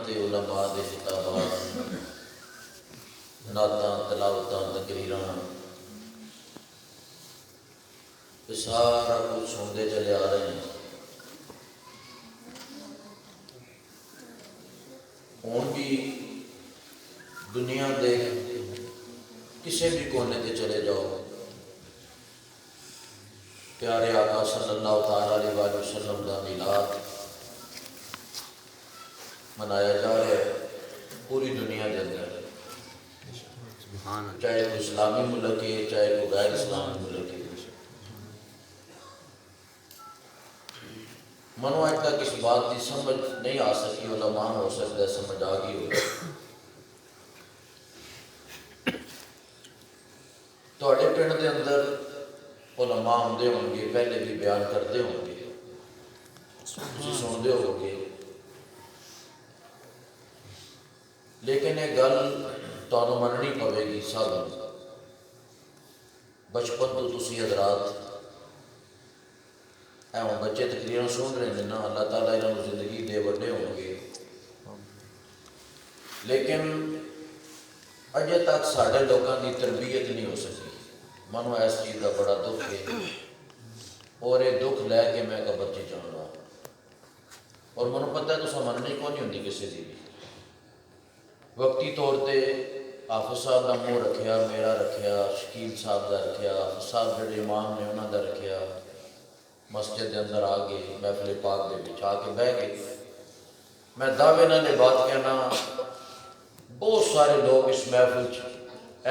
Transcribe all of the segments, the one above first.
تے علماء دے خطابات، نعتاں، تلاوتاں، تقریراں، یہ سارا کچھ سنتے چلے آ رہے ہیں۔ ہوں بھی دنیا دے کسی بھی کونے تے چلے جاؤ، پیارے آقا صلی اللہ تعالیٰ علیہ وآلہ وسلم کا میلاد منایا جا رہا ہے پوری دنیا کے اندر، چاہے کوئی اسلامی ملک ہے چاہے کوئی غیر اسلامی ملک ہے۔ منو اج تک اس بات کی سمجھ نہیں آ سکی، علماء ہو سکتا ہے سمجھ آ گئی ہو، تواڈے پنڈ دے اندر علماء ہوندے ہوں گے، پہلے بھی بیان کرتے ہوں گے، تسی سنتے ہو گے، لیکن یہ گل تانوں مننی پوے گی۔ سب بچپن تو تسی حضرات ایویں بچے تقریراں سن رہے ہیں نا، اللہ تعالیٰ انہوں زندگی دے وڈے ہوں گے، لیکن اجے تک ساڈے لوگوں کی تربیت نہیں ہو سکی۔ منو اس چیز کا بڑا دکھ ہے، اور یہ دکھ لے کے میں قبر چ جاؤں گا، اور منو پتہ ہے تو مننی کون نہیں ہوتی کسی کی بھی۔ وقتی طور پہ حافظ صاحب کا منہ رکھیا، میرا رکھیا، شکیل صاحب کا رکھیا، حافظ صاحب جڑے امام نے انہوں کا رکھیا، مسجد کے اندر آ گئے، محفل پاک دے وچ آ کے بہ گئے۔ میں دعوے نال یہ بات کہنا، بہت سارے لوگ اس محفل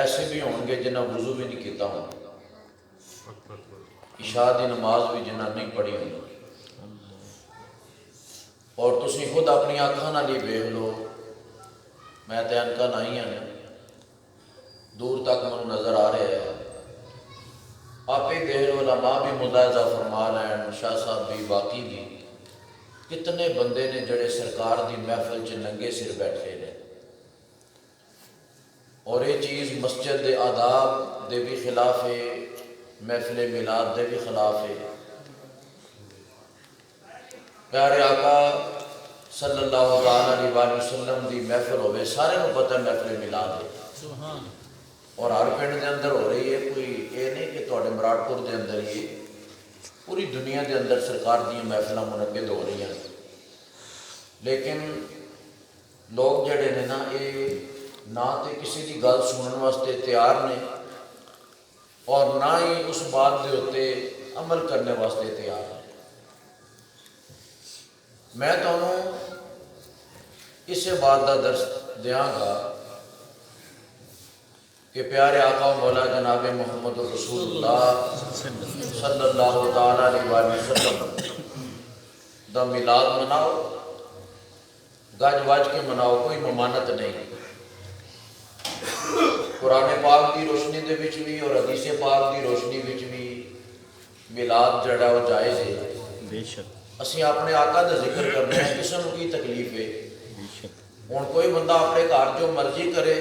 ایسے بھی ہون گے جنہیں وضو بھی نہیں کیتا ہوں، عشاء دی نماز بھی جنہیں نہیں پڑھی ہوں، اور تسی خود اپنی آنکھاں نال ہی ویکھ لو، میں تے انکا نہیں ہیں، دور تک منو نظر آ رہے ہیں، آپ ہی دیکھ لو، علماء بھی ملاحظہ فرما رہے ہیں، شاہ صاحب بھی، باقی بھی، کتنے بندے نے جڑے سرکار دی محفل چ ننگے سر بیٹھے ہیں، اور یہ چیز مسجد دے آداب دے بھی خلاف ہے، محفل میلاد دے بھی خلاف ہے۔ پیارے آقا صلی اللہ علیہ وآلہ وسلم دی محفل ہوئے، سارے کو پتہ محفل میلاد ہے، اور ہر پنڈ دے اندر ہو رہی ہے، کوئی یہ نہیں کہ تواڈے مراڑ پور دے اندر ہی، پوری دنیا دے اندر سرکار دی محفل منعقد ہو رہی ہیں، لیکن لوگ جڑے نے نا یہ نہ تے کسی دی گل سنن واسطے تیار نے، اور نہ ہی اس بات دے اتے عمل کرنے واسطے تیار ہیں۔ میں تمہیں اس بات کا درس دیاں گا کہ پیارے آقا و مولا جناب محمد رسول اللہ صلی اللہ تعالیٰ علیہ وسلم دا میلاد مناؤ، گج وج کے مناؤ، کوئی ممانت نہیں۔ قرآن پاک کی روشنی دے وچ بھی اور حدیث پاک کی روشنی وچ بھی میلاد جڑا وہ جائز ہے۔ بے شک اسی اپنے آقا دا ذکر کرنے ہیں، کسی کو کی تکلیف ہے؟ ہوں کوئی بندہ اپنے گھر جو مرضی کرے،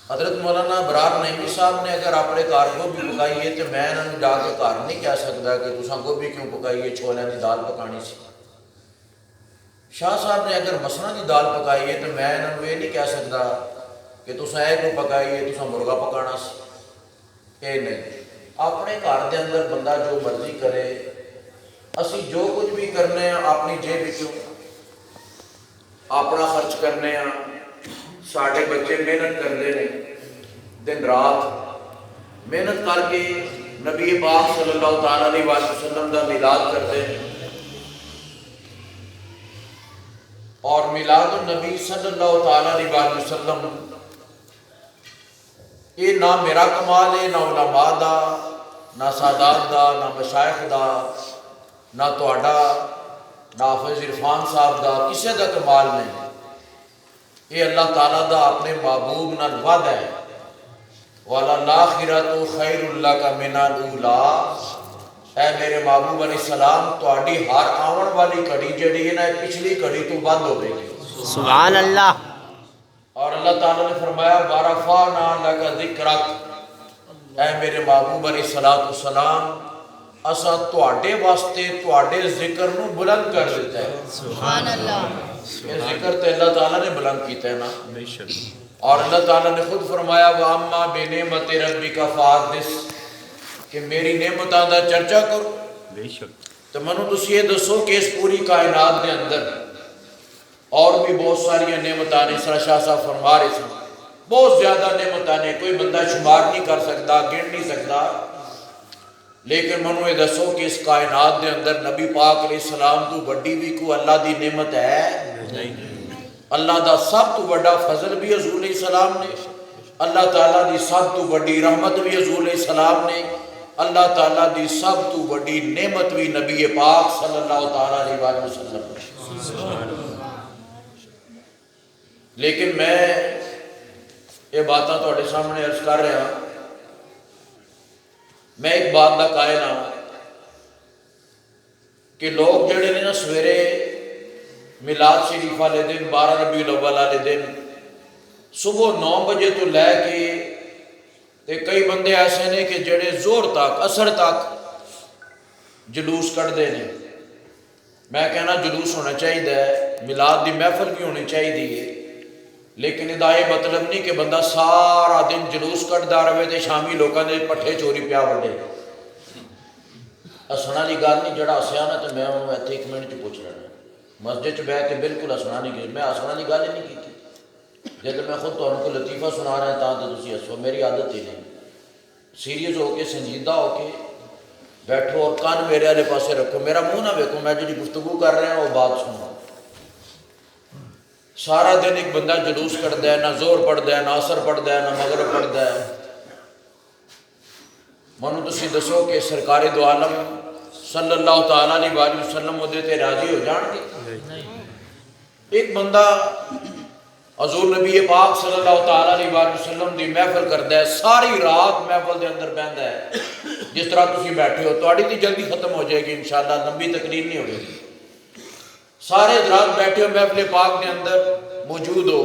حضرت مولانا برار نعیمی صاحب نے اگر اپنے گھر گوبھی پکائی ہے تو میں انہوں جا کے گھر نہیں کہہ سکتا کہ تساں گوبھی کیوں پکائی ہے، چھولیاں کی دال پکانی سی۔ شاہ صاحب نے اگر مسنا کی دال پکائی ہے تو میں انہوں یہ نہیں کہہ سکتا کہ تساں اے کیوں پکائی ہے، تساں مرغا پکانا سی۔ یہ نہیں، اپنے گھر دے اندر بندہ جو مرضی کرے، اسی جو کچھ بھی کرنے ہیں اپنی جیب وچوں اپنا خرچ کرنے ہیں۔ ساڈے بچے محنت کرتے ہیں، دن رات محنت کر کے نبی پاک صلی اللہ تعالیٰ علیہ وسلم کا میلاد کرتے ہیں، اور میلاد النبی صلی اللہ تعالیٰ علیہ وسلم یہ نہ میرا کمال ہے، نہ علماء دا، نہ سادات دا، نہ مشائخ دا، نہ تہاڈا، نہ حافظ عرفان صاحب دا، کسی دا کمال نہیں، یہ اللہ تعالیٰ دا اپنے محبوب نال وعدہ ہے، وَلَلْآخِرَةُ خَيْرٌ لَكَ مِنَ الْأُولَىٰ۔ اے میرے محبوب علیہ السلام، تہاڈی ہر آون والی گھڑی جڑی ہے نا پچھلی گھڑی تو بند ہو گئی۔ سبحان اللہ۔ اور اللہ تعالیٰ نے فرمایا وَرَفَعْنَا لَكَ ذِكْرَكَ، اے میرے محبوب علیہ السلام، اساں تواڈے واسطے تواڈے ذکر نو بلند کر دیتا ہے. سبحان اللہ. یہ ذکر تے اللہ تعالیٰ نے بلند کیتا ہے نا. بے شک. اور اللہ تعالیٰ نے خود فرمایا وَأَمَّا بِنِعْمَتِ رَبِّكَ فَحَدِّثْ کہ میری نعمتاں دا چرچا کرو. بے شک. تو منو تسی یہ دسو کہ اس پوری کائنات دے اندر اور بھی بہت ساری نعمتاں نے. سر شاہ صاحب فرما رہے سن بہت زیادہ نعمتاں نے, کوئی بندہ شمار نہیں کر سکتا, گن نہیں سکتا. لیکن منو یہ دسو کہ اس کائنات دے اندر نبی پاک علیہ السلام تو بڑی بھی کو اللہ دی نعمت ہے نہیں. اللہ دا سب تو بڑا فضل بھی حضور علیہ السلام نے, اللہ تعالیٰ دی سب تو بڑی رحمت بھی حضور علیہ السلام نے, اللہ تعالیٰ دی سب تو بڑی نعمت بھی نبی پاک صلی اللہ تعالیٰ علیہ وآلہ وسلم نے. لیکن میں یہ باتاں تواڈے سامنے عرض کر رہا ہوں, میں ایک بات دا قائل ہوں کہ لوگ جڑے نے نا سویرے میلاد شریف والے دن 12 ربیع الاول والے دن صبح 9 بجے تو لے کے تے کئی بندے ایسے نے کہ جڑے زور تک اثر تک جلوس کٹتے ہیں. میں کہنا جلوس ہونا چاہیے, میلاد دی محفل بھی ہونی چاہیے, لیکن ادا یہ مطلب نہیں کہ بندہ سارا دن جلوس کٹتا رہے تے شامی لوگوں نے پٹھے چوری پیا وڈے. ہسنا والی گل نہیں, جڑا ہسیا نا تو میں انہوں اتنے 1 منٹ چ پوچھ لینا. مسجد چ بہ کے بالکل ہسنا نہیں گئی, میں ہسنا والی گل ہی نہیں کی. جب میں خود تمہیں کوئی لطیفہ سنا رہا ہوں تو تھی ہسو, میری عادت ہی نہیں. سیریس ہو کے سنجیدہ ہو کے بیٹھو اور کان میرے والے پاسے رکھو, میرا منہ نہ ویکھو, میں جی گفتگو کر رہا ہوں وہ بات سنو. سارا دن ایک بندہ جلوس کرتا ہے, نہ زور پڑھتا ہے, نہ اثر پڑھتا ہے, نہ مغرب پڑھتا ہے. منو تسی دسو کہ سرکار دو عالم صلی اللہ تعالیٰ علیہ وآلہ وسلم ودے تے راضی ہو جان گے؟ ایک بندہ حضور نبی پاک صلی اللہ تعالیٰ علیہ وآلہ وسلم دی محفل کرتا ہے, ساری رات محفل دے اندر بہندا ہے. جس طرح تسی بیٹھے ہو تواڈی تے جلدی ختم ہو جائے گی انشاءاللہ, لمبی تقریر نہیں ہوگی. سارے حضرات بیٹھے ہو محفل پاک کے اندر موجود ہو,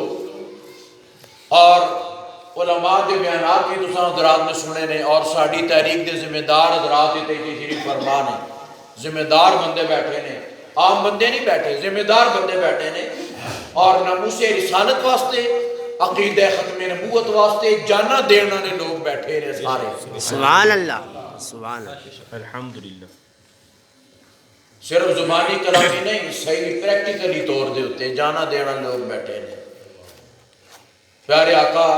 اور علماء کے بیانات بھی تساں حضرات نے سنے نے, اور ساڑی تحریک دے ذمہ دار حضرات تے شریف فرما نے. ذمہ دار بندے بیٹھے نے, عام بندے نہیں بیٹھے, ذمہ دار بندے بیٹھے نے, اور ناموس رسالت واسطے, عقیدہ ختم نبوت واسطے جانا دینا نے لوگ بیٹھے نے سارے. سبحان اللہ. سبحان اللہ. الحمدللہ. صرف زبانی کلامی نہیں, صحیح پریکٹیکلی طور دے ہوتے جانا دینا لوگ بیٹھے نے. پیارے آقا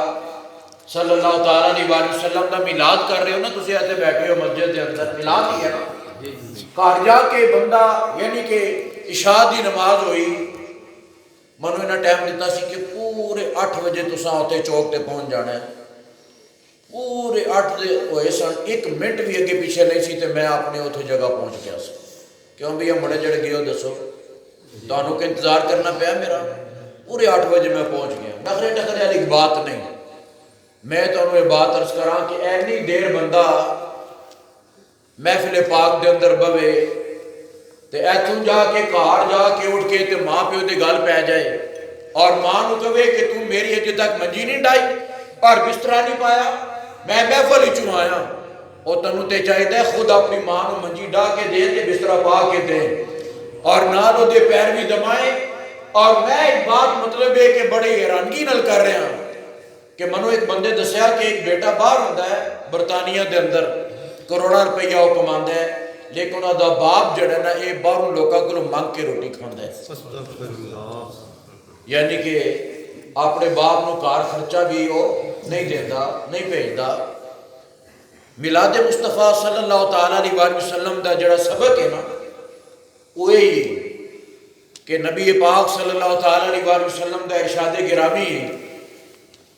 صلی اللہ تعالیٰ علیہ وآلہ وسلم کا میلاد کر رہے ہو نا, تسی ایسے بیٹھے ہو مسجد کے اندر, میلاد ہی ہے نا. گھر جا کے بندہ یعنی کہ عشاء دی نماز ہوئی, منو انہاں ٹائم دیتا سی کہ پورے 8 بجے تساں ہوتے چوک تے پہنچ جانا ہے. پورے 8 دے ہوئے سن, 1 منٹ بھی اگے پیچھے نہیں سی تے میں اپنے اتنے جگہ پہنچ گیا سی. کیوں بھی یہ مڑے جڑے گئے ہو دسو, تانوں کہ انتظار کرنا پیا میرا. پورے 8 بجے میں پہنچ گیا. نخرے ٹخرے والی بات نہیں, میں تانوں یہ بات عرض کراں کہ اینی دیر بندہ محفل پاک دے اندر بوے تے ایتھوں جا کے گھر جا کے اٹھ کے تے ماں پیو دی گل پہ جائے, اور ماں نو کہے کہ تو میری اجے تک منجی نہیں ڈائی اور بسترا نہیں پایا, میں محفل وچوں آیا. اور تینوں تے چاہیے خود اپنی ماں نو منجی ڈا کے دے تے بسترا پا کے دے, اور نال او دے پیر بھی دمائے. اور میں ایک بات مطلب ہے کہ بڑی حیرانگی نال کر رہا ہوں کہ منو ایک بندے دسیا کہ ایک بیٹا باہر ہوندا ہے برطانیہ دے اندر, کروڑاں روپیہ وہ کماندا ہے, لیکن انہاں دا باپ جڑا نا یہ باہروں لوکاں کولوں منگ کے روٹی کھاندا ہے. یعنی کہ اپنے باپ نو کار خرچہ بھی وہ نہیں دیندا, نہیں بھیجدا. میلاد مصطفیٰ صلی اللہ تعالیٰ علیہ وآلہ وسلم دا جڑا سبق ہے نا, وہ یہی کہ نبی پاک صلی اللہ تعالیٰ علیہ وآلہ وسلم دا ارشاد گرامی ہے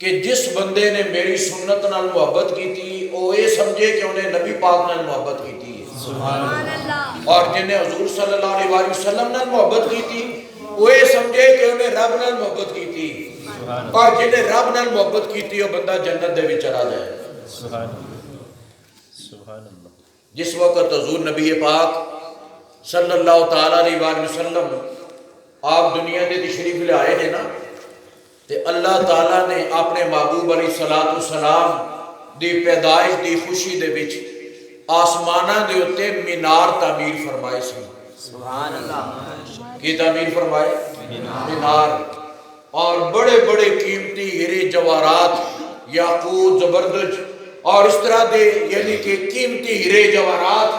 کہ جس بندے نے میری سنت نال محبت کی تھی وہ یہ سمجھے کہ انہیں نبی پاک نال محبت کی تھی. سبحان اللہ. اور جنہیں حضور صلی اللہ علیہ وآلہ وسلم نال محبت کی تھی وہ یہ سمجھے کہ انہیں رب نال محبت کی تھی, اور جنہیں رب نال محبت کی تھی وہ بندہ جنت دے وچ چلا جائے. سبحان اللہ. جس وقت حضور نبی پاک صلی اللہ تعالیٰ علیہ وآلہ وسلم آپ دنیا دے تشریف لے آئے نے نا, تے اللہ تعالیٰ نے اپنے محبوب علیہ السلام دی پیدائش دی خوشی دے وچ آسماناں دے اتے مینار تعمیر فرمائے سی. سبحان اللہ. کی تعمیر فرمائے؟ مینار. اور بڑے بڑے قیمتی ہیرے جواہرات یاقوت زبردج اور اس طرح دے یعنی کہ قیمتی ہیرے جواہرات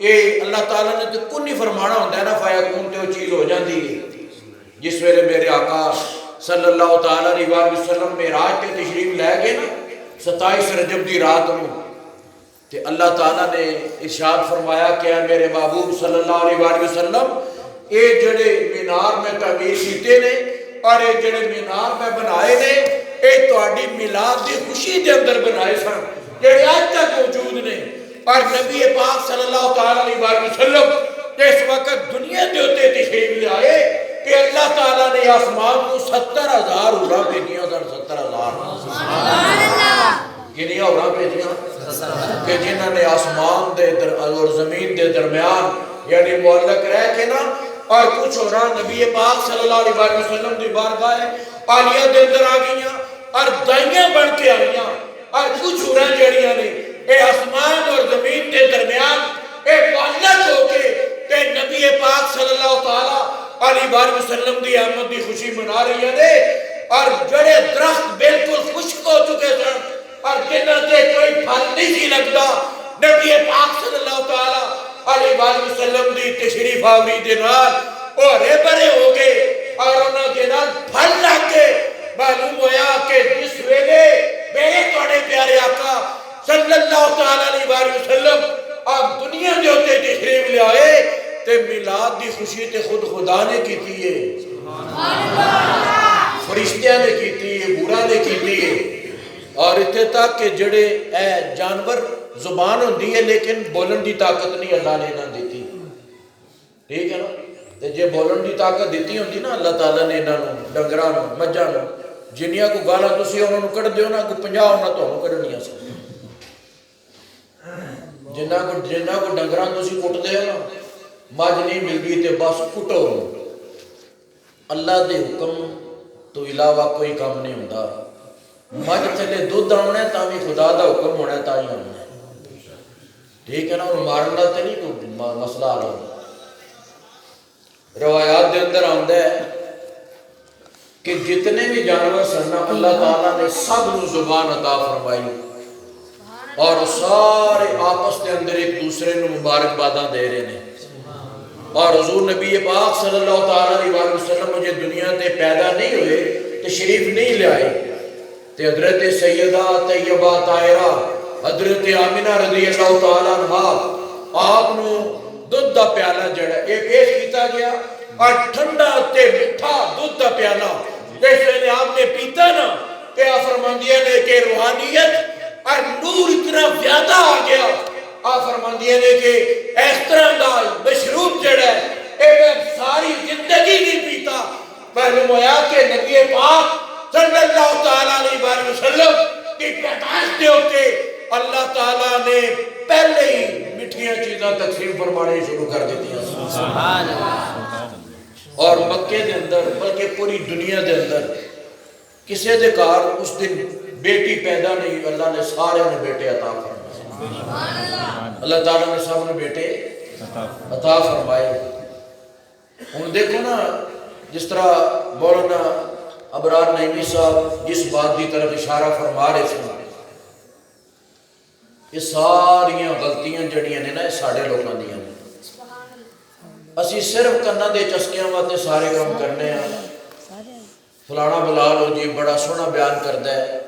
اے اللہ تعالیٰ نے تو کن نہیں فرمانا ہوتا ہے نا فیکون تے وہ چیز ہو جاندی ہے. جس ویلے میرے آقا صلی اللہ تعالیٰ علیہ وسلم معراج کے تشریف لے گئے نا 27 رجب دی رات میں کہ اللہ تعالیٰ نے ارشاد فرمایا کہ اے میرے محبوب صلی اللہ علیہ وسلم اے جڑے مینار میں تعمیر کیتے نے اور اے جڑے مینار میں بنائے نے اے تہاڈی میلاد دی خوشی دے اندر بنائے سن جڑے آج تک موجود نے. اور نبی پاک صلی اللہ تعالیٰ علیہ وسلم اس وقت دنیا دے اوتے تشریف لے آئے کہ اللہ تعالیٰ نے آسمان کو 70,000 اورا بھیجیاں سن. 70,000 کنیاں اورا بھیجیاں کہ جنہاں نے آسمان دے اور زمین دے درمیان یعنی معلق رہ کے نا اور کچھ اورا نبی پاک صلی اللہ علیہ وسلم دی بارگاہ عالیہ دے اندر آ گئیاں اور دائیاں بن کے آئیاں اور کچھ اورا جڑیاں نے اے آسمان اور زمین دے درمیان اے معلق ہو کے کہ نبی پاک صلی اللہ تعالیٰ علیہ وسلم دی آمد دی خوشی منا رہی ہے اور جڑے درخت بالکل خشک ہو چکے سن اور جنہ سے کوئی پھل نہیں سی لگتا نبی پاک صلی اللہ تعالیٰ علیہ وسلم دی تشریف آوری دے نال وہ ہرے بھرے ہو گئے اور انہاں دے نال پھل لگ کے معلوم ہویا کہ جس ویلے میرے توڑے پیارے آقا صلی اللہ تعالیٰ علیہ وسلم آپ دنیا دے ہوتے تشریف لے آئے تے میلاد دی خوشی تے خود خدا نے کیتی ہے فرشتیاں نے کیتی ہے بورا نے کیتی ہے. اور اتنے تک کہ جڑے اے جانور زبان ہوندی ہے لیکن بولن دی طاقت نہیں اللہ نے انہاں دیتی. ٹھیک ہے نا تے جے بولن دی طاقت دیتی ہوندی نا اللہ تعالیٰ نے انہاں نوں ڈنگراں نوں مجھاں نوں جنیاں کو گالاں تسی انہاں نوں کڈ دیو نا کو 50 انہاں تانوں کڈنیاں سن. جنہ کو ڈنگراں تسی کٹ دے نا مجھ نہیں ملدی تے بس کٹو. اللہ دے حکم تو علاوہ کوئی کام نہیں ہوندا. مجھ تھلے دودھ آنا ہے تاں بھی خدا دا حکم ہونا ہے تاں ہی آنا ہے. ٹھیک ہے نا اور مارنا تے نہیں کوئی مسئلہ آ رہا. روایات دے اندر آندا ہے کہ جتنے بھی جانور سن اللہ تعالیٰ نے سب نو زبان عطا فرمائی اور سارے آپس کے اندر ایک دوسرے نو مبارکباداں دے رہے ہیں. اور حضور نبی پاک صلی اللہ تعالیٰ علیہ وسلم مجھے دنیا تے پیدا نہیں ہوئے تشریف نہیں لے آئے تے حضرت سیدہ طیبہ طاہرہ حضرت آمنہ رضی اللہ تعالیٰ عنہ آپ نو دودھ دا پیالہ جڑا یہ پیش کیتا گیا اور ٹھنڈا تے میٹھا دودھ دا پیالہ جیسے نے آپ نے پیتا نا کہ آپ فرماندیے نے کہ روحانیت اور نور اتنا زیادہ آ گیا. آپ فرماندیے نے کہ اس طرح دا مشروب جڑا ہے اے میں ساری زندگی نہیں پیتا. معلوم ہوا کہ نبی پاک صلی اللہ تعالیٰ علیہ وسلم کی پیدائش دے ہوتے اللہ تعالیٰ نے پہلے ہی میٹھیاں چیزاں تقسیم فرمانے شروع کر دیتی ہیں. سبحان اللہ. اور مکے دے اندر بلکہ پوری دنیا دے اندر کسے دے کار اس دن بیٹی پیدا نہیں اللہ نے سارے نے بیٹے عطا فرمائے. اللہ تعالیٰ نے سب نے بیٹے عطا فرمائے. ہن دیکھو نا جس طرح مولانا ابرار نعیمی صاحب جس بات کی طرف اشارہ فرما رہے تھے یہ ساریاں غلطیاں جڑیاں نے نا یہ ساڑھے لوگاں دیاں نے. اسی صرف کنہ دے چسکیاں واسطے سارے کام کرنے ہیں. فلانا بلال ہو جی بڑا سونا بیان کرتا ہے,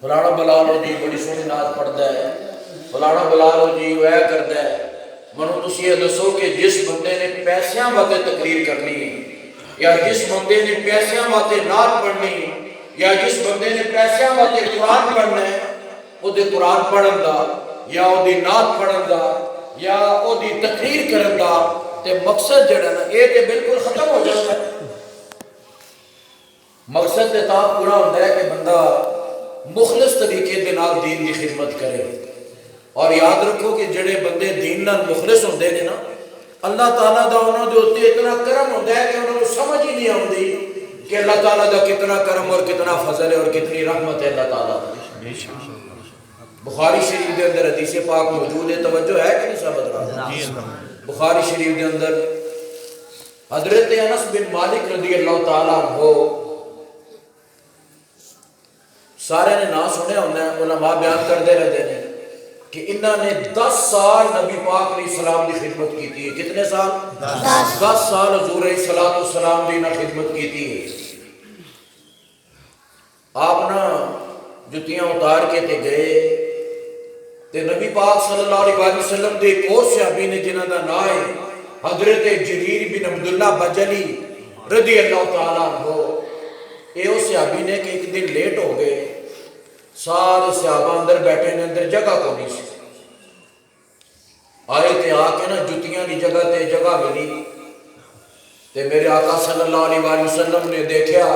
فلانا بلال ہو جی بڑی سونی نعت پڑھتا ہے, فلانا بلال ہو جی وہ کرتا ہے. منو تسی یہ دسو کہ جس بندے نے پیسیاں واسطے تقریر کرنی ہے یا جس بندے نے پیسیاں واسطے نعت پڑھنی ہے یا جس بندے نے پیسیاں واسطے قرآن پڑھنا ہے وہ دے قرآن پڑھن دا یا وہ دی نعت پڑھن دا یا وہ دی تقریر کرن دا تے مقصد جڑا نا یہ تے بالکل ختم ہو جاتا ہے. مقصد تے تا پورا ہوتا ہے کہ بندہ مخلص طریقے دے نال دین دی خدمت کرے. اور یاد رکھو کہ جڑے بندے دین نال مخلص ہوندے نے نا اللہ تعالیٰ دا انہوں دے ہوتے اتنا کرم ہوتا ہے کہ انہوں نے سمجھ ہی نہیں آتی کہ اللہ تعالیٰ دا کتنا کرم اور کتنا فضل ہے اور کتنی رحمت ہے اللہ تعالیٰ. بخاری شریف دے اندر حدیث پاک موجود ہے، توجہ ہے کہ نہیں صاحب حضرات؟ بخاری شریف دے اندر حضرت انس بن مالک رضی اللہ تعالیٰ عنہ، سارے نے نام سنے ہونا ہے، علماء بیان کردے رہتے ہیں کہ انہوں نے 10 سال نبی پاک علیہ السلام کی خدمت کی تھی. کتنے سال؟ 10 سال حضور علیہ السلام کی خدمت کی تھی. آپ نا جتیاں اتار کے تے گئے تے نبی پاک صلی اللہ علیہ وسلم دے ایک اور صحابی نے جنہاں دا نام ہے حضرت جریر بن عبداللہ بجلی رضی اللہ تعالیٰ عنہ. یہ اس صحابی نے کہ ایک دن لیٹ ہو گئے، سارے صحابہ اندر بیٹھے نے، اندر جگہ کو نہیں سی آئے تے آ کے نا جتیاں دی جگہ تے جگہ ملی تے میرے آقا صلی اللہ علیہ وسلم نے دیکھا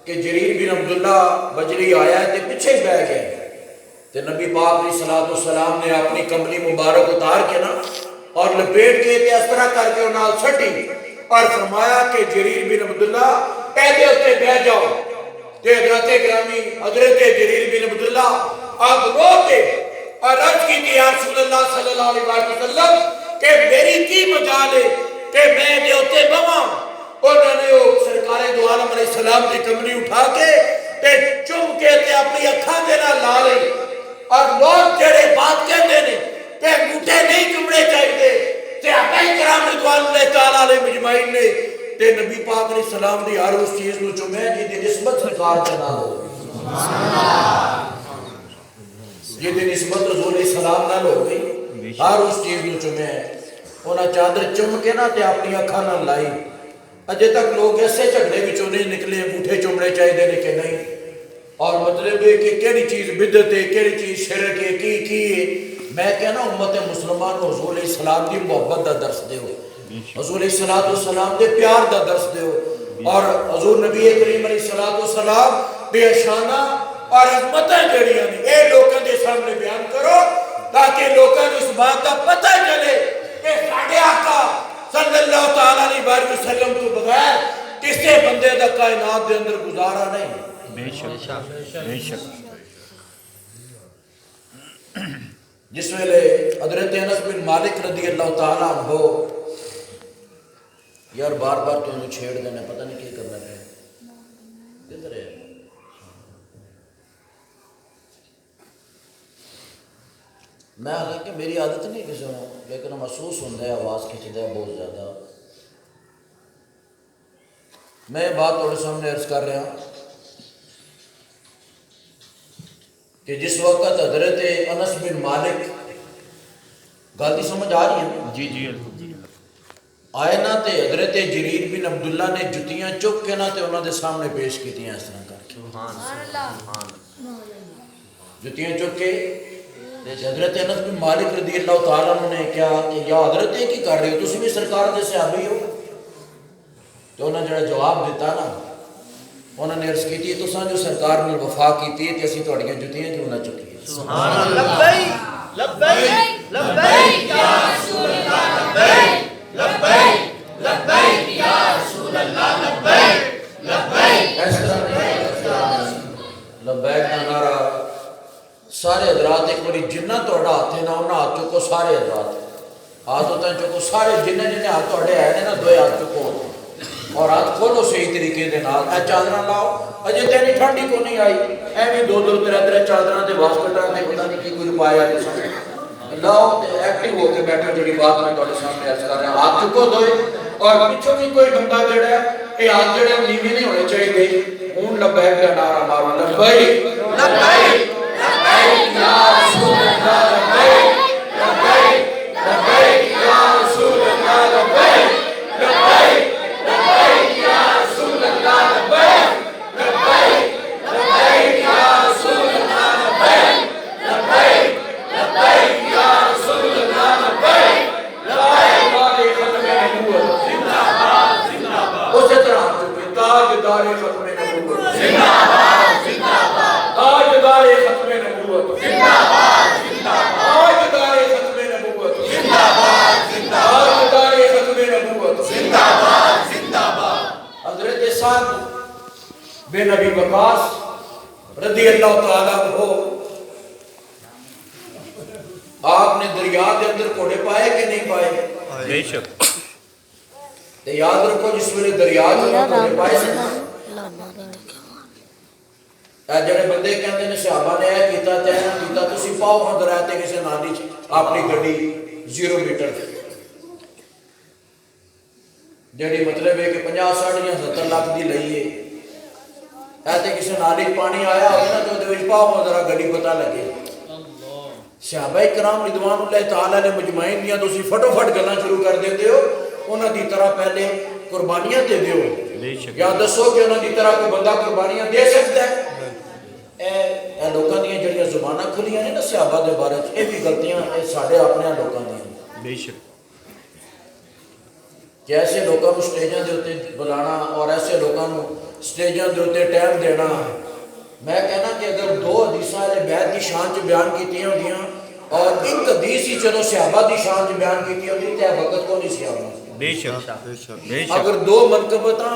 کہ جریر بن عبداللہ بجلی آیا ہے تے پیچھے ہی بیٹھ گئے تے نبی پاک علیہ السلام نے اپنی کملی مبارک اتار کے نا اور لپیٹ کے تے اس طرح کر کے انہاں چھٹی اور فرمایا کہ جریر بن عبداللہ پہلے ہوتے بیٹھ جاؤ. تے حضرت گرامی حضرت جریر بن عبداللہ اب روتے اور عرض کی کہ یا رسول اللہ صلی اللہ علیہ وسلم کہ میری کی مجال ہے کہ میں دے ہوتے بواں. انہوں نے وہ سرکار دو عالم علیہ السلام کی کملی اٹھا کے تے چم کے تے اپنی اکھاں دے نال لا لئی اور لوگ جڑے بات کہندے نے کہ انگوٹھے نہیں چمڑے چاہیے تے صحابہ کرام رضوان اللہ تعالی علیہ مجمعین نے تے نبی پاک علیہ السلام دی ہر اس چیز نو چومے جی دی نسبت سرکار چنا ہو، جی دی نسبت رسول علیہ السلام نال ہو گئی، ہر اس چیز نو چومے انہاں چادر چم کے نا تے اپنی اکھاں نال لائی. اجے تک لوگ ایسے جھگڑے وچوں نہیں نکلے انگوٹھے چومنے چاہیے نے کہ نہیں، اور مطلب ہے کہ کیڑی چیز بدعت ہے، کیڑی چیز شرک ہے، کی ہے. میں کہنا امت مسلمان حضور علیہ السلام دی محبت دا درس دیو، حضور علیہ السلام دے پیار دا درس دیو، اور حضور نبی کریم علیہ السلام بے شانہ اور عظمتیں جڑیاں نے اے لوکاں دے سامنے بیان کرو تاکہ لوکاں نوں اس بات دا پتہ چلے کہ ساڈے آقا صلی اللہ تعالیٰ علیہ وسلم تو بغیر کسے بندے دا کائنات دے اندر گزارا نہیں. بے شک بے شک. جس ویلے حضرت انس بن مالک رضی اللہ تعالیٰ عنہ، یار بار بار تو انہوں چھیڑ دینا، پتہ نہیں کیا کرنا ہے، کدھر ہے؟ میں حالانکہ میری عادت نہیں کسی ہوں لیکن محسوس ہوتا ہے آواز کھچتا ہے بہت زیادہ. میں بات تھوڑے سامنے عرض کر رہا ہوں کہ جس وقت حضرت انس بن مالک، گل دی سمجھ آ رہی ہے جی جی الحمدللہ، آئے نا تے حضرت جریر بن عبداللہ نے جتیاں چک کے نا تے انہوں دے سامنے پیش کیتیاں اس طرح کر کے جتیاں چک کے حضرت انس بن مالک رضی اللہ تعالیٰ عنہ نے کیا کہ یا حضرت کی کر رہی ہو، تسی بھی سرکار دے صحابی ہو؟ تو انہوں نے جڑا جواب دیتا نا، انہوں نے عرض کی تھی تساں جو سرکار نے وفا کی تھی کہ اسی تھوڑیاں جتیاں کیوں نہ چکی. سبحان اللہ. لبیک لبیک لبیک یا رسول اللہ، لبیک لبیک لبیک یا رسول اللہ، لبیک لبیک. اس طرح لبیک کا نعرہ سارے حضرات ایک بڑی جنہ توڑا ہاتھ ہے نا انہاں ہاتھ چکو، سارے حضرات ہاتھ ہوتا ہے چکو، سارے جنہ ہاتھ توڑے آئے نا دوئے ہاتھ چکو اور ہاتھ کھولو صحیح طریقے دے نال. اے چادرہ لاؤ، اجے تینی ٹھنڈی کو نہیں آئی، اے بھی دو دو ترے چادرہ دے واسکٹاں دے پتہ نہیں کی کوئی پایا لاؤ تے ایکٹیو ہو کے بیٹھو. جڑی بات میں تھوڑے سامنے عرض کر رہا ہوں، ہاتھ چکو دوئے اور پیچھوں بھی کوئی بندہ جڑا ہے اے ہاتھ جڑے نیوے نہیں ہونے چاہیے. ہن لبیک کا نعرہ مارو، لبیک لبیک لبیک یا رسول اللہ، لبیک لبیک لبیک یا رسول اللہ، لبیک لبیک لبیک یا رسول اللہ، لبیک لبیک لبیک یا رسول اللہ، لبیک لبیک لبیک یا رسول اللہ، لبیک لبیک. والے ختم نبوت زندہ باد زندہ باد. اسی طرح تاجدار ختم نبوت زندہ باد زندہ باد. تاجدار ختم نبوت زندہ باد زندہ باد. تاجدار ختم نبوت زندہ باد زندہ باد. تاجدار ختم نبوت زندہ باد زندہ باد. حضرت سعد بن ابی وقاص رضی اللہ تعالیٰ عنہ آپ نے دریا کے اندر گھوڑے پائے کہ نہیں پائے؟ بے شک تو یاد رکھو جس ویلے دریا کے اندر گھوڑے پائے سے جڑے بندے کہتے ہیں صحابہ نے اے کیتا تے نہ کیتا تسی پاؤ ہاں دریا تے کسے نالی اپنی گڈی 0 میٹر جڑی مطلب ہے کہ 50 60 یا 70 لاکھ دی لئی ہے اے تے کسے نالی پانی آیا ہوئے نا تو دے وچ پاؤ ہاں ذرا گڈی پتہ لگے صحابہ کرام رضوان اللہ تعالیٰ نے مجمعین دیاں تسی فٹو فٹ گلاں شروع کر دیتے ہو انہاں دی طرح پہلے قربانیاں دے دیو یا دسو کہ انہاں دی طرح کوئی بندہ قربانیاں دے سکتا ہے؟ اے لوکاں دیاں جڑیاں زباناں کھلیاں نے نا صحابہ دے بارے اے بھی غلطیاں اے ساڈے اپنے لوکاں دیاں بے شک کہ ایسے لوکاں نوں سٹیجاں دے اوتے بلانا اور ایسے لوکاں نوں سٹیجاں دے اوتے ٹائم دینا میں کہنا کہ اگر 2 حدیثاں اہل بیت کی شان چ بیان کیتیاں ہوندیاں اور ایک حدیث ہی چلو صحابہ دی شان چ بیان کیتی ہوندی تے وقت کو نہیں سی آنا بے شک بے شک اگر 2 منقبتاں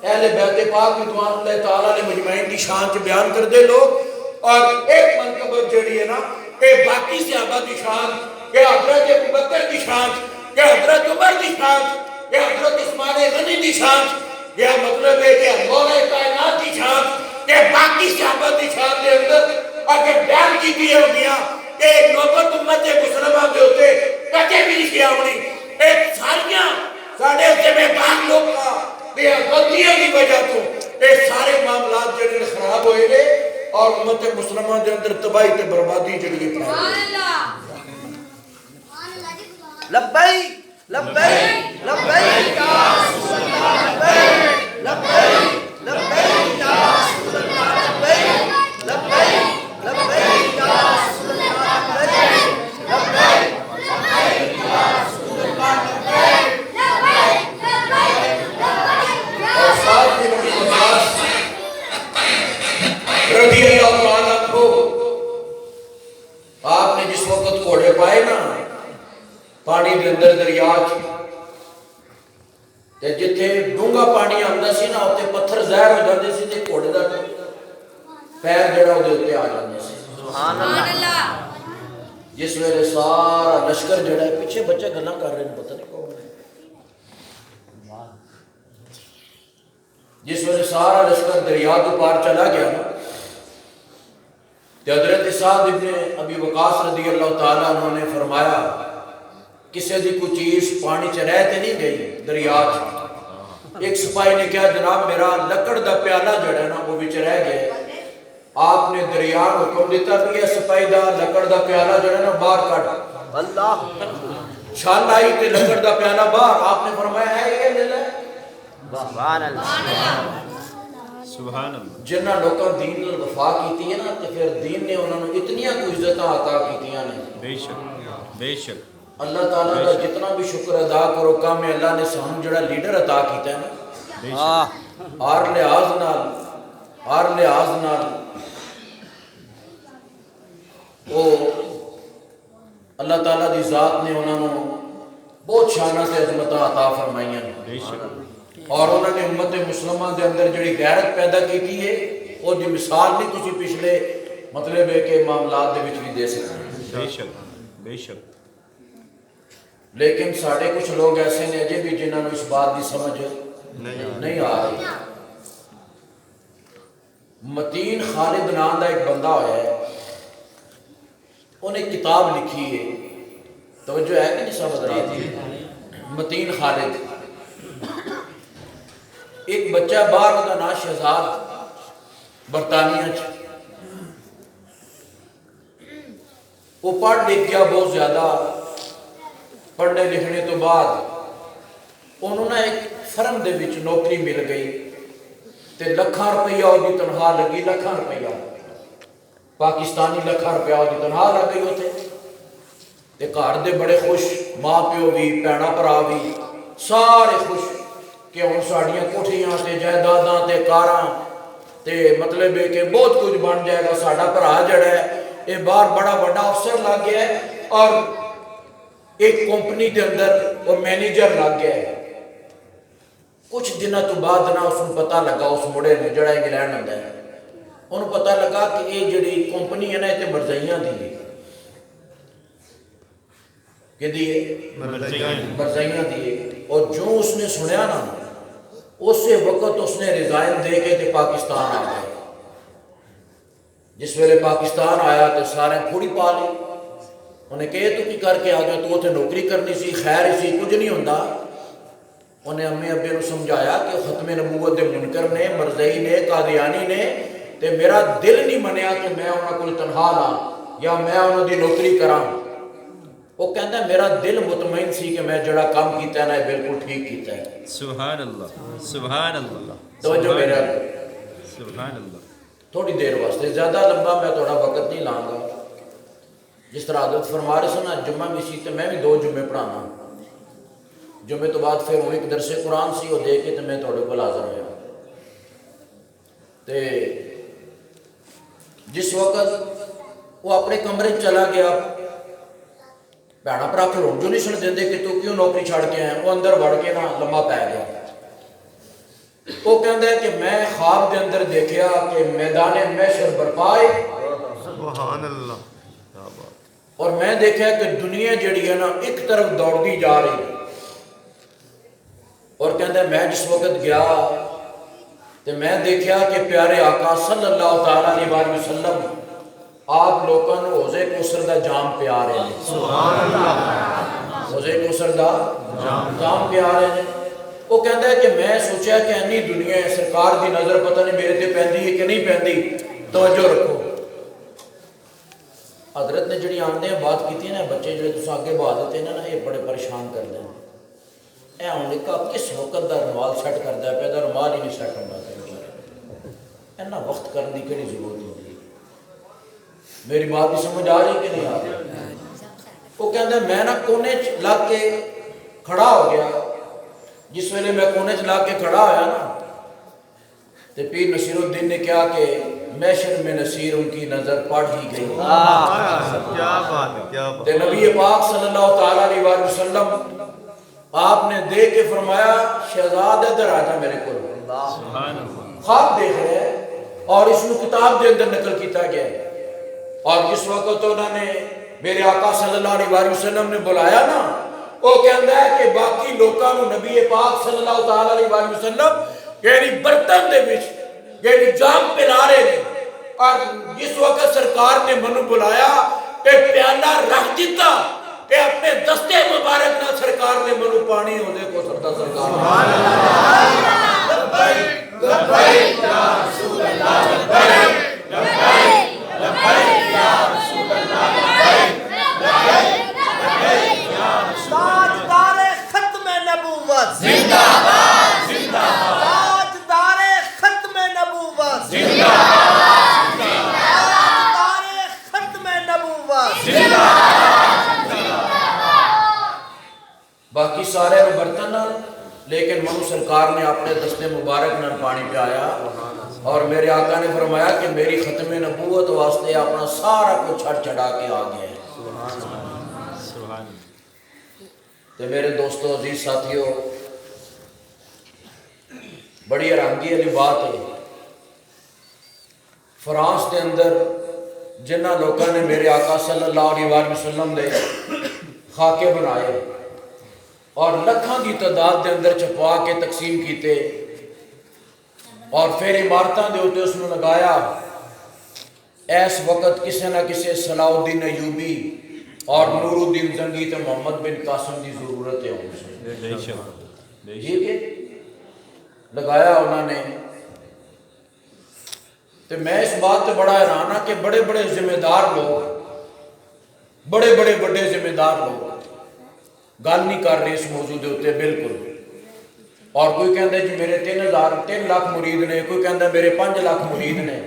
اہل بیت پاک رضوان اللہ تعالیٰ نے مجمعین کی شان چ بیان کر دے لوگ اور ایک منقبت جڑی ہے نا اے باقی صحابہ دی شان کہ حضرت ابوبکر دی شان کہ حضرت عمر دی شان کہ حضرت عثمان غنی دی شان یہ مطلب ہے کہ مولا کائنات دی شان کہ باقی صحابہ دی شان دے اندر اگر بیان کی دی ہوندیاں کہ نوبت امت مسلمہ دے ہوتے کتے بھی نہیں کیا ہونی ایک ساریاں ساڑھے ذمہ دار لوگ کا بے غلطیاں کی وجہ تو اے سارے معاملات جڑے خراب ہوئے گے اور امت مسلمہ دے اندر تباہی تے بربادی جڑی پھیل لبیک لبیک لبیک یا رسول اللہ لبیک لبیک لبیک یا رسول اللہ لبیک لبیک لبیک یا رسول اللہ لبیک لبیک لبیک یا رسول اللہ لبیک اور ساتھ میں نبی عباس رضی اللہ تعالیٰ کو آپ نے جس وقت گھوڑے پائے نا پانی دے اندر دریا تے جتھے ڈونگا پانی آندا سی نا اوتے پتھر زہر ہو جاندے سی تے گھوڑے دا پیر جڑا اودے اوتے آ جاندے سی سبحان اللہ جس ویلے سارا لشکر جڑا ہے پیچھے بچے گلاں کر رہے ہیں پتہ نہیں کون ہے جس ویلے سارا لشکر دریا کے پار چلا گیا نا تے حضرت سعد ابن ابی وقاص رضی اللہ تعالیٰ عنہ نے فرمایا کسی دی کوئی چیز پانی چ رہ تے نہیں گئی دریا چ ایک سپاہی نے کہا جناب میرا لکڑ دا پیالہ جڑا ہے نا وہ وچ رہ گیا آپ نے دریا کو حکم دیتا کہ یہ سپاہی دا لکڑ دا پیالہ جڑا ہے نا باہر کڈ اللہ چھال آئی تے لکڑ دا پیالہ باہر آپ نے فرمایا ہے یہ لے لے سبحان اللہ سبحان اللہ جنہ لوکاں دین نال وفا کیتی ہے نا تے پھر دین نے انہاں نوں اتنیاں کوئی عزتاں عطا کیتیاں نے بے شک بے شک اللہ تعالیٰ کا جتنا بھی شکر ادا کرو کام میں اللہ نے سانو جڑا لیڈر عطا کیتا ہے نا ہر لحاظ نال وہ اللہ تعالیٰ دی ذات نے انہوں نے بہت شانہ سے عظمتاں عطا فرمائیاں بے شک اور انہوں نے امت مسلمہ دے اندر جڑی غیرت پیدا کی ہے وہ دی مثال نہیں کسی پچھلے مطلب ہے کہ معاملات دے وچ بھی دے سکتے بے شک بے شک لیکن ساڑھے کچھ لوگ ایسے نے اجے بھی جنہوں نے اس بات کی سمجھ نہیں آ رہی متین خالد نام دا ایک بندہ ہویا ہے انہیں کتاب لکھی ہے توجہ ہے کہ نہیں سمجھ رہی تھی متین خالد ایک بچہ باہر کا نام شہزاد برطانیہ وہ پڑھ لکھ گیا بہت زیادہ پڑھنے لکھنے تو بعد انہوں نے ایک فرم دے وچ نوکری مل گئی تے لکھاں روپیہ دی تنخواہ لگی لکھاں روپیہ پاکستانی لکھاں روپیہ دی تنخواہ لگ گئی ہوتے تے گھر دے بڑے خوش ماں پیو بھی بھیڑاں بھرا بھی سارے خوش کہ ہن ساڈیاں کوٹھیاں تے جائیداداں تے کاراں تے مطلب ہے کہ بہت کچھ بن جائے گا ساڈا بھرا جڑا ہے یہ باہر بڑا بڑا افسر لگ گیا ہے اور ایک کمپنی کے اندر وہ مینیجر لگ گیا ہے کچھ دنوں تو بعد نہ اس کو پتہ لگا اس مڑے نے جڑا انگلینڈ آندا ہے انہوں پتہ لگا کہ یہ جڑی کمپنی ہے نا یہ مرزائیاں دی مرزائیاں دیے. اور جو اس نے سنیا نا اسی وقت اس نے ریزائن دے کے تے پاکستان آ گیا. جس ویلے پاکستان آیا تو سارے پھوڑی پا لی. انہیں کہے تو کی کر کے آ گیا؟ تو اتنے نوکری کرنی سی، خیر سی، کچھ نہیں ہوتا. انہیں امی ابے نے سمجھایا کہ ختم نبوت دے منکر نے، مرزائی نے، قادیانی نے، تے میرا دل نہیں منیا کہ میں انہاں کول تنہا لاں یا میں انہاں دی نوکری کراں. وہ کہندا میرا دل مطمئن سی کہ میں جڑا کام کیتا ہے نا بالکل ٹھیک کیتا ہے. سبحان اللہ، سبحان اللہ، توجہ میرا. سبحان اللہ. تھوڑی دیر واسطے، زیادہ لمبا میں تھوڑا وقت نہیں لاں گا. جس طرح حضرت فرما رہے سن جمعہ بھی سی تو میں بھی 2 جمعے پڑھانا. جمعے تو بعد پھر وہ ایک درس قرآن سی وہ دے کے تو میں تھوڑے کو حاضر ہوا. تے جس وقت وہ اپنے کمرے چلا گیا، بھੈਣਾਂ ਭਰਾ کھلون جو نہیں سن دیندے کہ تو کیوں نوکری چھڑ کے آئے. وہ اندر وڑ کے نا لمبا پی گیا. وہ کہندا ہے کہ میں خواب دے اندر دیکھیا کہ میدان محشر برپا ہے. سبحان اللہ. اور میں دیکھا کہ دنیا جڑی ہے نا ایک طرف دوڑتی جا رہی ہے. اور کہندا ہے میں جس وقت گیا تو میں دیکھا کہ پیارے آقا صلی اللہ تعالیٰ علیہ وسلم آپ لوگوں نے حوضے کوثر دا جام پیا رہے ہیں. سبحان اللہ. حوضے کوثر دا جام پیا رہے ہیں. وہ کہندا ہے کہ میں سوچا کہ اینی دنیا ہے، سرکار دی نظر پتہ نہیں میرے تے پیندی ہے کہ نہیں پیندی. توجہ رکھو. حضرت نے جڑی آندے ہیں بات کی نا، بچے جڑے تسا اگے بہا دیتے ہیں نا یہ بڑے پریشان کر دیں. اے ہوں لکھا کس وقت دا رومال سیٹ کرتا ہے پہ رومال ہی نہیں سیٹ ہوتا. اینا وقت کرنے کی کہڑی ضرورت ہوتی ہے؟ میری بات بھی سمجھ آ رہی کہ نہیں آ رہی؟ وہ کہتا ہے میں نا کونے لگ کے کھڑا ہو گیا. جس ویلے میں کونے لگ کے کھڑا ہویا نا تو پیر نصیر الدین نے کہا کہ محشر میں نصیر ان کی نظر پڑ ہی گئی. کیا بات ہے، کیا بات. تے نبی پاک صلی اللہ تعالیٰ علیہ وسلم آپ نے دیکھ کے فرمایا شہزاد ادھر آ جا میرے کو. خواب دیکھ رہے ہیں اور اس کو کتاب دے اندر نقل کیتا گیا ہے. اور جس وقت انہوں نے میرے آقا صلی اللہ علیہ وسلم نے بلایا نا وہ کہتا ہے کہ باقی لوگوں نے نبی پاک صلی اللہ تعالیٰ علیہ وسلم یعنی برتن دے وچ یعنی جام پلا رہے ہیں. اور جس وقت سرکار نے منو بلایا کہ پیالہ رکھ دیتا کہ اپنے دستے مبارک نہ سرکار نے منو پانی ہونے کو سرتا. سرکار لبیک لبیک یا رسول اللہ، لبیک لبیک لبیک یا رسول اللہ، لبیک لبیک لبیک یا رسول اللہ. تاجدار ختم نبوت زندہ باد، زندہ باد. تاجدار ختم نبوت زندہ باد، تاجدار ختم نبوت. زندہ باد. باقی سارے برتن لیکن منو سرکار نے اپنے دستے مبارک نال پانی پایا اور میرے آقا نے فرمایا کہ میری ختم نبوت واسطے اپنا سارا کچھ چھڑ چڑھا کے آ گئے. تو میرے دوستو عزیز ساتھیو بڑی حیرانگی والی بات ہے. فرانس کے اندر جنہ لوگوں نے میرے آقا صلی اللہ علیہ وسلم دے خاکے بنائے اور لکھاں کی تعداد دے اندر چھپا کے تقسیم کیتے اور پھر عمارتاں دے اوتے اس نے لگایا. اس وقت کسی نہ کسی صلاح الدین ایوبی اور نور الدین زنگی تے محمد بن قاسم دی ضرورت ہے. ٹھیک ہے لگایا انہوں نے. تو میں اس بات تے بڑا حیران ہاں کہ بڑے بڑے ذمہ دار لوگ بڑے بڑے بڑے ذمہ دار لوگ گل نہیں کر رہے اس موضوع دے ہوتے بالکل. اور کوئی کہندا ہے جی میرے 3 لاکھ مرید نے، کوئی کہندا ہے میرے 5 لاکھ مرید نے.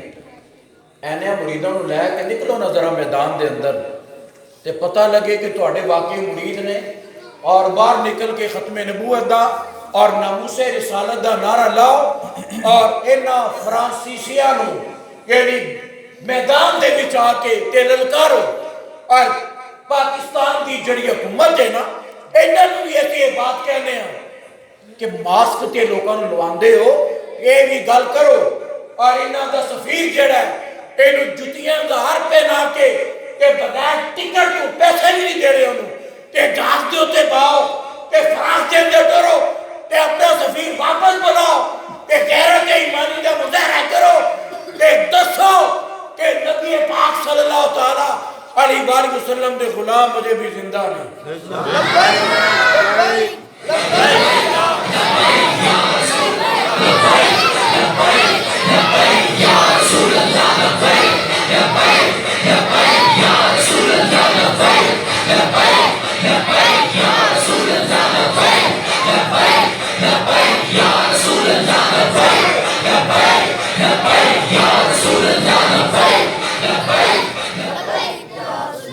اینے مریدوں کو لے کے نکلو نا ذرا میدان دے اندر تے پتہ لگے کہ تواڈے واقعی مرید نے اور باہر نکل کے ختم نبوت دا اور ناموس رسالت دا نعرہ لاؤ اور انہاں فرانسیسیاں نو یعنی میدان دے وچ آ کے تے للکارو. اور پاکستان دی جڑی حکومت ہے نا انہاں نوں بھی یہ بات کہنے ہیں کہ ماسک تے لوکاں نوں لواندے ہو یہ بھی گل کرو اور انہاں دا سفیر جڑا ہے اینو جتیاں دا ہار پہنا کے کہ بغیر ٹکٹ تو پیسے بھی نہیں دے رہے انہوں تے جہاز دے اتنے پاؤ تے فرانس دے اندر ٹرو تے اپنا سفیر واپس بلاؤ تے غیرت ایمانی کا مظاہرہ کرو تے دسو کہ نبی پاک صلی اللہ تعالیٰ علیہ وآلہ وسلم دے غلام مجھے بھی زندہ نہیں.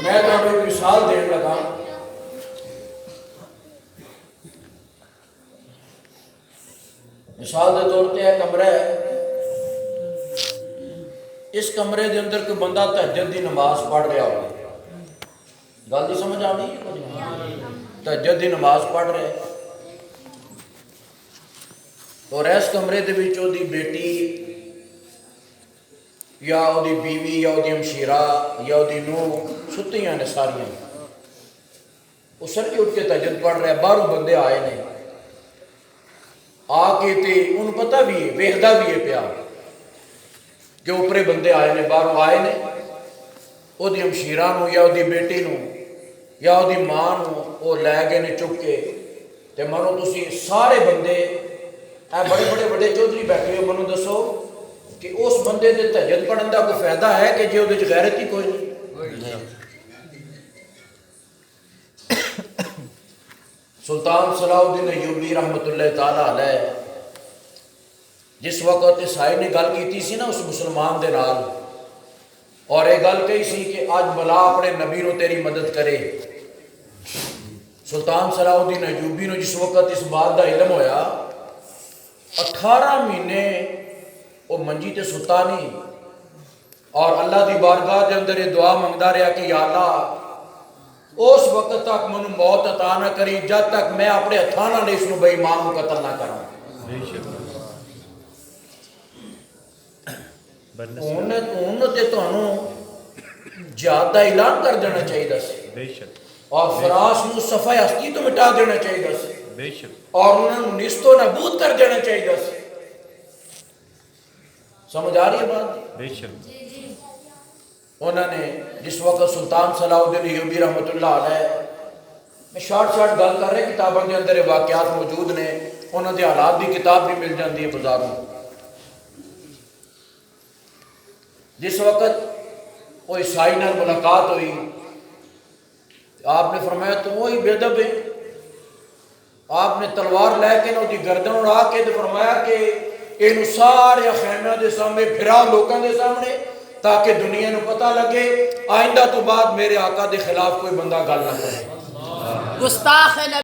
میں تو ایک مثال دین لگا. مثال دے طور پہ ایک کمرہ ہے. اس کمرے دے اندر کوئی بندہ تہجد دی نماز پڑھ رہا ہوگا. گل دی سمجھ آ رہی ہے؟ تہجد دی نماز پڑھ رہے اور اس کمرے دے وچ دی بیٹی یا دی بیوی یا دی ہمشیرہ یا دی نوح ستیاں نے ساریاں. وہ سر کے اٹھ کے تہجد پڑھ رہے. باہروں بندے آئے نے آ کے تے انہوں پتہ بھی ہے ویکھدا بھی ہے پیا کہ اوپرے بندے آئے نے باہروں آئے نے. وہ دی ہمشیرہ نو یا دی بیٹی نو یا دی ماں نو وہ لے گئے نے چک کے تے منو تسی سارے بندے اے بڑے بڑے بڑے چودھری بیٹھے ہو منو دسو کہ اس بندے دے تہجد پڑھن دا کوئی فائدہ ہے کہ جے اودے وچ غیرت ہی کوئی نہیں. سلطان صلاح الدین ایوبی رحمۃ اللہ تعالیٰ علیہ جس وقت عیسائی نے گل کیتی سی نا اس مسلمان دے نال اور یہ گل کہی سی کہ آج بلا اپنے نبی نو تیری مدد کرے. سلطان صلاح الدین ایوبی نو جس وقت اس بات دا علم ہویا 18 مہینے وہ منجی تے ستا نہیں اور اللہ دی بارگاہ دے اندر یہ دعا منگدا رہا کہ یا اللہ اس وقت تک منو موت عطا نہ کری جب تک میں اپنے ہتھاں نال اس نو بے ایمان کو قتل نہ کراں. ہن تے تانوں جہاد دا اعلان کر دینا چاہیے سی اور فراس نو صفحہ ہستی تو مٹا دینا چاہیے سی اور انہاں نو نیست و نابود کر دینا چاہیے سی. سمجھ آ رہی ہے بات؟ انہوں نے جس وقت سلطان صلاح الدین ایوبی رحمۃ اللہ علیہ میں شارٹ گل کر رہے کتابوں کے اندر واقعات موجود نے انہوں نے حالات کی کتاب بھی مل جاتی ہے بازاروں. جس وقت وہ عیسائی نال ملاقات ہوئی آپ نے فرمایا تو وہی بے ادب ہے. آپ نے تلوار لے کے انہوں کی گردن اڑا کے فرمایا کہ یہ سارے خیموں کے سامنے پھرا لوگوں کے سامنے تاکہ دنیا نو پتہ لگے آئندہ تو بعد میرے آقا دے خلاف کوئی بندہ گل نہ کرے. گستاخ